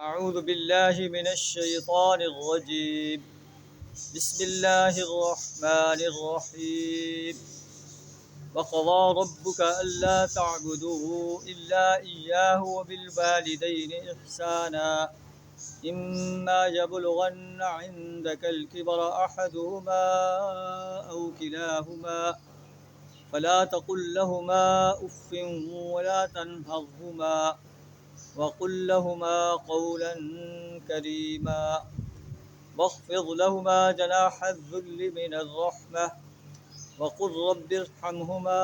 أعوذ بالله من الشيطان الرجيم. بسم الله الرحمن الرحيم. وقضى ربك ألا تعبدوا إلا إياه وبالوالدين إحسانا إما يبلغن عندك الكبر أحدهما أو كلاهما فلا تقل لهما أف ولا تنهرهما وقل لهما قولا كريما واخفض لهما جناح الذل من الرحمة وقل رب ارحمهما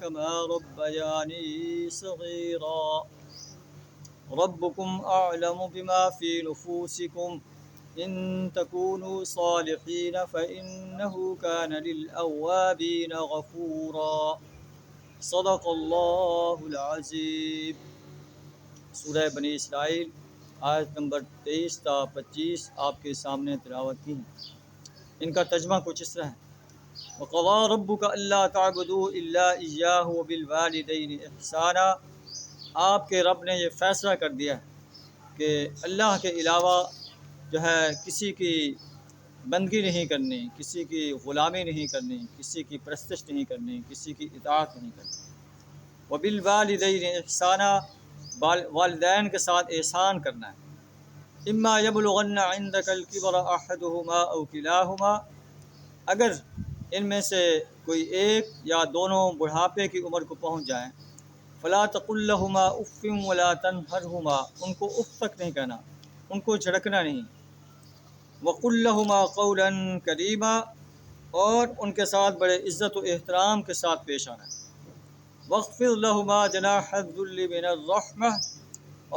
كما ربياني صغيرا ربكم أعلم بما في نفوسكم إن تكونوا صالحين فإنه كان للأوابين غفورا صدق اللہ العظیم. سورہ بنی اسرائیل آیت نمبر 23 تا 25 آپ کے سامنے تلاوت کی ہیں. ان کا ترجمہ کچھ اس طرح ہے: وَقَضَىٰ رَبُّكَ أَلَّا تَعْبُدُوا إِلَّا إِيَّاهُ وَبِالْوَالِدَيْنِ إِحْسَانًا. آپ کے رب نے یہ فیصلہ کر دیا ہے کہ اللہ کے علاوہ جو ہے کسی کی بندگی نہیں کرنی، کسی کی غلامی نہیں کرنی، کسی کی پرستش نہیں کرنی، کسی کی اطاعت نہیں کرنی. وَبِالْوَالِدَيْنِ إِحْسَانًا، والدین کے ساتھ احسان کرنا ہے. اما یبلغن عندک الکبر احدہما او کلاہما، اگر ان میں سے کوئی ایک یا دونوں بڑھاپے کی عمر کو پہنچ جائیں، فلا تقل لہما اف ولا تنہرہما، ان کو اف تک نہیں کہنا، ان کو جھڑکنا نہیں. وقل لہما قولا کریما، اور ان کے ساتھ بڑے عزت و احترام کے ساتھ پیش آنا ہے. واخفض لہما جناح الذل من الرحمہ،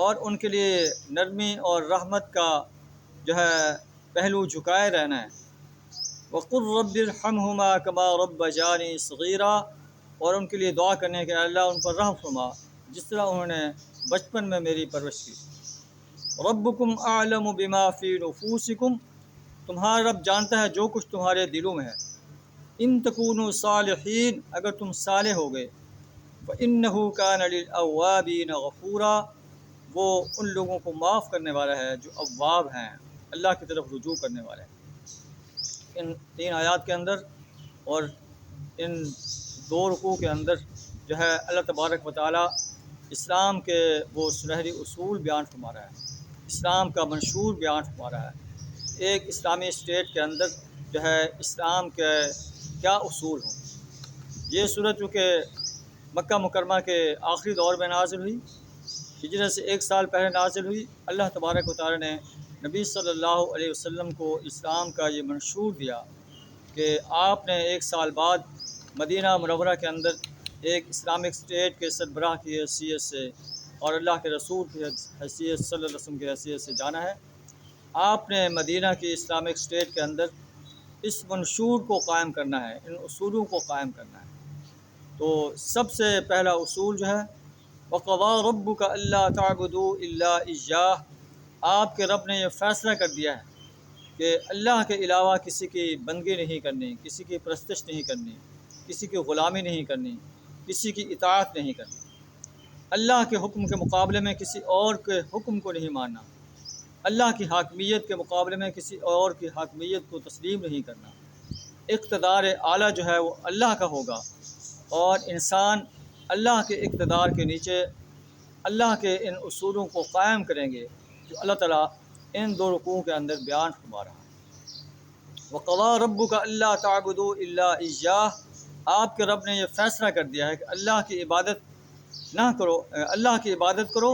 اور ان کے لیے نرمی اور رحمت کا جو ہے پہلو جھکائے رہنا ہے. وقل رب ارحمہما کما ربیانی صغیرا، اور ان کے لیے دعا کرنے کہ اللہ ان پر رحم فرما جس طرح انہوں نے بچپن میں میری پرورش کی. ربکم اعلم بما فی نفوسکم، تمہارا رب جانتا ہے جو کچھ تمہارے دلوں میں ہے. ان تکونوا صالحین، اگر تم صالح ہو گئے. فإنہ کان للأوابین غفورا، وہ ان لوگوں کو معاف کرنے والا ہے جو اواب ہیں، اللہ کی طرف رجوع کرنے والے ہیں. ان 3 آیات کے اندر اور ان 2 رکوع کے اندر جو ہے اللہ تبارک و تعالی اسلام کے وہ سنہری اصول بیان فرما رہا ہے، اسلام کا منشور بیان فرما رہا ہے. ایک اسلامی اسٹیٹ کے اندر جو ہے اسلام کے کیا اصول ہوں. یہ سورت چونکہ مکہ مکرمہ کے آخری دور میں نازل ہوئی، ہجرت سے 1 سال پہلے نازل ہوئی. اللہ تبارک و تعالی نے نبی صلی اللہ علیہ وسلم کو اسلام کا یہ منشور دیا کہ آپ نے 1 سال بعد مدینہ منورہ کے اندر ایک اسلامک اسٹیٹ کے سربراہ کی حیثیت سے اور اللہ کے رسول کی حیثیت صلی اللہ علیہ وسلم کی حیثیت سے جانا ہے. آپ نے مدینہ کی اسلامک اسٹیٹ کے اندر اس منشور کو قائم کرنا ہے، ان اصولوں کو قائم کرنا ہے. تو سب سے پہلا اصول جو ہے وَقَضَىٰ رَبُّكَ أَلَّا تَعْبُدُوا إِلَّا إِيَّاهُ، آپ کے رب نے یہ فیصلہ کر دیا ہے کہ اللہ کے علاوہ کسی کی بندگی نہیں کرنی، کسی کی پرستش نہیں کرنی، کسی کی غلامی نہیں کرنی، کسی کی اطاعت نہیں کرنی. اللہ کے حکم کے مقابلے میں کسی اور کے حکم کو نہیں ماننا، اللہ کی حاکمیت کے مقابلے میں کسی اور کی حاکمیت کو تسلیم نہیں کرنا. اقتدار اعلیٰ جو ہے وہ اللہ کا ہوگا، اور انسان اللہ کے اقتدار کے نیچے اللہ کے ان اصولوں کو قائم کریں گے جو اللہ تعالیٰ ان 2 رکوعوں کے اندر بیان فرما رہا ہے. وَقَضَىٰ رَبُّكَ أَلَّا تَعْبُدُوا إِلَّا إِيَّاهُ، آپ کے رب نے یہ فیصلہ کر دیا ہے کہ اللہ کی عبادت نہ کرو، اللہ کی عبادت کرو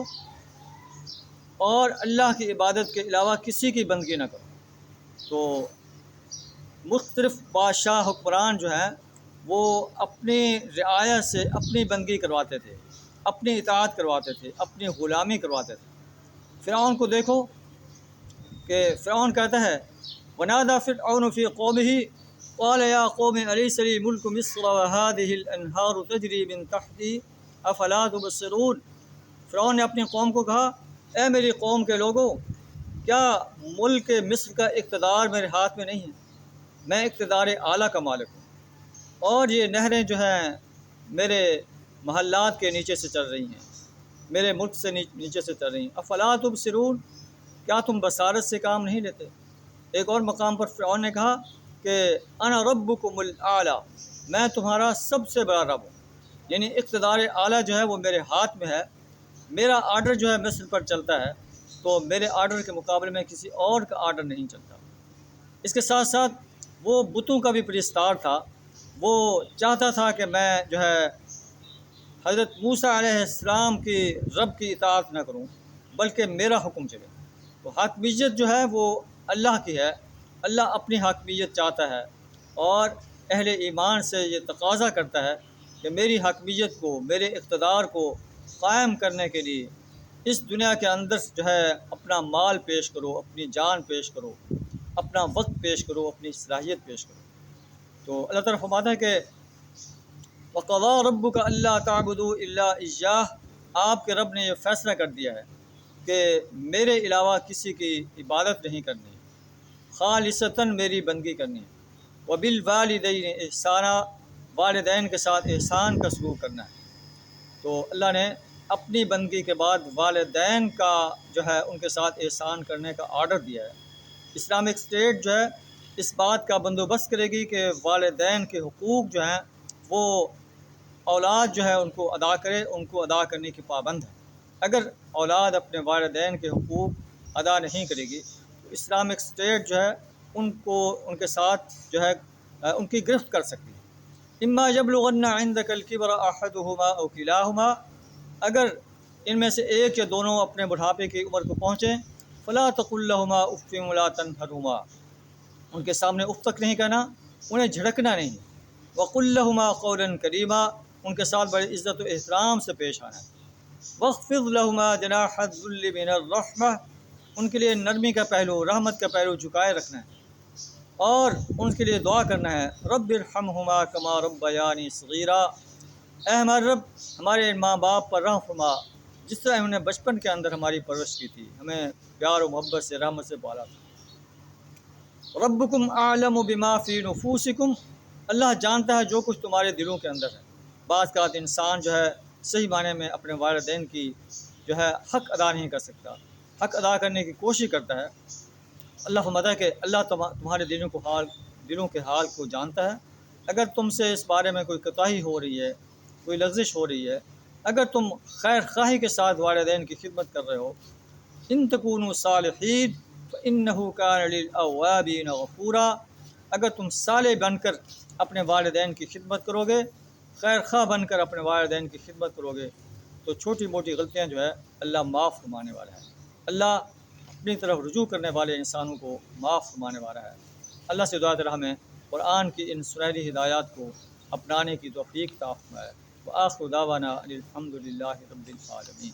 اور اللہ کی عبادت کے علاوہ کسی کی بندگی نہ کرو. تو مختلف بادشاہ حکمران جو ہیں وہ اپنی رعایا سے اپنی بندگی کرواتے تھے، اپنی اطاعت کرواتے تھے، اپنی غلامی کرواتے تھے. فرعون کو دیکھو کہ فرعون کہتا ہے وَنَادَىٰ فِرْعَوْنُ فِي قَوْمِهِ قَالَ يَا قَوْمِ أَلَيْسَ لِي مُلْكُ مِصْرَ وَهَٰذِهِ الْأَنْهَارُ تَجْرِي مِن تَحْتِي أَفَلَا تُبْصِرُونَ. فرعون نے اپنی قوم کو کہا اے میری قوم کے لوگوں، کیا ملک مصر کا اقتدار میرے ہاتھ میں نہیں ہے؟ میں اقتدار اعلیٰ کا مالک ہوں، اور یہ نہریں جو ہیں میرے محلات کے نیچے سے چل رہی ہیں، میرے ملک سے نیچے سے چل رہی ہیں. افلا تبصرون، کیا تم بصارت سے کام نہیں لیتے؟ ایک اور مقام پر فرعون نے کہا کہ انا ربکم الاعلی، میں تمہارا سب سے بڑا رب ہوں، یعنی اقتدار اعلیٰ جو ہے وہ میرے ہاتھ میں ہے، میرا آرڈر جو ہے مصر پر چلتا ہے، تو میرے آرڈر کے مقابلے میں کسی اور کا آرڈر نہیں چلتا۔ اس کے ساتھ ساتھ وہ بتوں کا بھی پرستار تھا، وہ چاہتا تھا کہ میں جو ہے حضرت موسیٰ علیہ السلام کی رب کی اطاعت نہ کروں بلکہ میرا حکم چلے۔ تو حاکمیت جو ہے وہ اللہ کی ہے، اللہ اپنی حاکمیت چاہتا ہے، اور اہل ایمان سے یہ تقاضا کرتا ہے کہ میری حاکمیت کو، میرے اقتدار کو قائم کرنے کے لیے اس دنیا کے اندر جو ہے اپنا مال پیش کرو، اپنی جان پیش کرو، اپنا وقت پیش کرو، اپنی صلاحیت پیش کرو۔ تو اللہ تعالیٰ فرماتا ہے کہ وَقَضَىٰ رَبُّكَ أَلَّا تَعْبُدُوا إِلَّا إِيَّاهُ، آپ کے رب نے یہ فیصلہ کر دیا ہے کہ میرے علاوہ کسی کی عبادت نہیں کرنی، خالصتاً میری بندگی کرنی ہے، وَبِالْوَالِدَيْنِ إِحْسَانًا، والدین کے ساتھ احسان کا سلوک کرنا ہے۔ تو اللہ نے اپنی بندگی کے بعد والدین کا جو ہے ان کے ساتھ احسان کرنے کا آرڈر دیا ہے۔ اسلامک اسٹیٹ جو ہے اس بات کا بندوبست کرے گی کہ والدین کے حقوق جو ہیں وہ اولاد جو ہے ان کو ادا کرے، ان کو ادا کرنے کی پابند ہے۔ اگر اولاد اپنے والدین کے حقوق ادا نہیں کرے گی تو اسلامک اسٹیٹ جو ہے ان کو ان کے ساتھ جو ہے ان کی گرفت کر سکتی ہے۔ اما یبلغن عندک الکبر احدہما او کلاہما، اگر ان میں سے ایک یا دونوں اپنے بڑھاپے کی عمر کو پہنچیں، فلا تقل لہما اف ولا تنہرہما، ان کے سامنے اف تک نہیں کہنا، انہیں جھڑکنا نہیں، وقل لہما قولا کریما، ان کے ساتھ بڑے عزت و احترام سے پیش آنا ہے، واخفض لہما جناح الذل من الرحمہ، ان کے لیے نرمی کا پہلو، رحمت کا پہلو جھکائے رکھنا ہے، اور ان کے لیے دعا کرنا ہے رب ارحمہما کما ربیانی صغیرا، اے ہمارے رب ہمارے ماں باپ پر رحم فرما جس طرح انہوں نے بچپن کے اندر ہماری پرورش کی تھی، ہمیں پیار و محبت سے، رحمت سے پالا تھا۔ ربکم اعلم بما فی نفوسکم، اللہ جانتا ہے جو کچھ تمہارے دلوں کے اندر ہے۔ بعض اوقات انسان جو ہے صحیح معنی میں اپنے والدین کی جو ہے حق ادا نہیں کر سکتا، حق ادا کرنے کی کوشش کرتا ہے۔ اللہ فرماتا ہے کہ اللہ تمہارے دلوں کے حال کو جانتا ہے۔ اگر تم سے اس بارے میں کوئی کوتاہی ہو رہی ہے، کوئی لغزش ہو رہی ہے، اگر تم خیر خواہی کے ساتھ والدین کی خدمت کر رہے ہو، ان تکونوا صالحین فإنہ کان للأوابین غفورا، اگر تم صالح بن کر اپنے والدین کی خدمت کرو گے، خیر خواہ بن کر اپنے والدین کی خدمت کرو گے، تو چھوٹی موٹی غلطیاں جو ہے اللہ معاف فرمانے والا ہے۔ اللہ اپنی طرف رجوع کرنے والے انسانوں کو معاف فرمانے والا ہے۔ اللہ سے دعا ہے ہمیں قرآن کی ان سنہری ہدایات کو اپنانے کی توفیق عطا فرمائے۔ وآخر دعوانا ان الحمد للہ رب العالمین۔